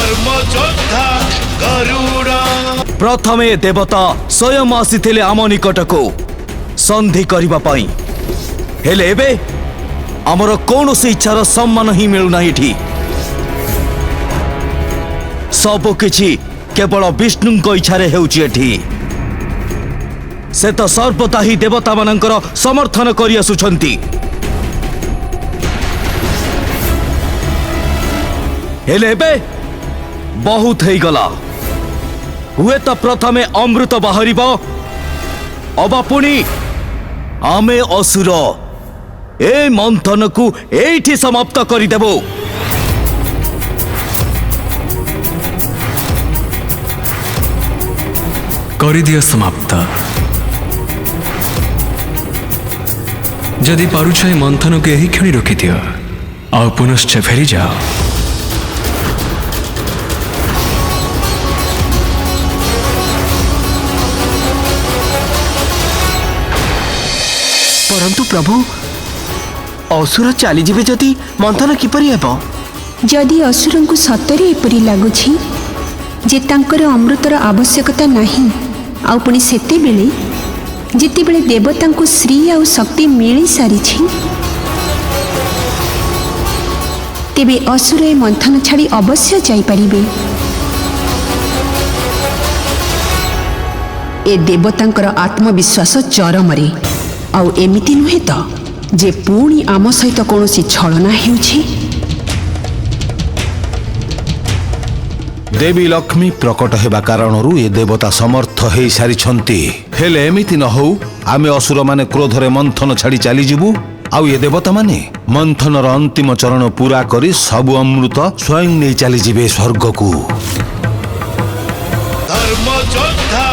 धर्मयोद्धा गरुड़। प्रथमे देवता स्वयं आसीथिले आम निकटको संधि करिबा पई, हेले एबे आमर कौनसी इच्छार सम्मान ही मिलुना एठी। सब किछि केवल विष्णुଙ୍କ इच्छारे हेउछि एठी। से तो सर्वदा ही देवता मानकर समर्थन करि आसुछंती। हेले एबे बहुत हेई गला। हुए तो प्रथमे अमृत बाहरिब, अबा पुणी आमे असुर ए मंथन को एठी समाप्त करिदेबो। करिदियो समाप्त। जदि पारुछ ए मंथन को यही क्षण रखी दियो, आ पुनश्च फेरी जाओ। परंतु प्रभु असुर चलीजे जदि मंथन किपरि हेबो? जदि असुर को सतरे एपरी लगुछि जे तांकर अमृतर आवश्यकता नहीं, आउ पुणी सेते बेले जितेबेले देवता को श्री आउ शक्ति मिली सारी, तेबे असुर ए मंथन छाड़ी अवश्य जाइपारिबे। ए देवतांकर आत्मविश्वास चरमरे। आउ एमिति नुहे तो जे पुणी आम सहित कौनसी छलना हेउछि। देवी लक्ष्मी प्रकट हेबा कारणरू ए देवता समर्थ हे सारी छंती। हेले एमिति न हो आमे असुर माने क्रोधरे मंथन छाड़ी चली जिबु, आउ ए देवता माने मंथनर अंतिम चरण पूरा करी सब अमृत स्वयं नै चली जिबे स्वर्ग को। धर्मयोद्धा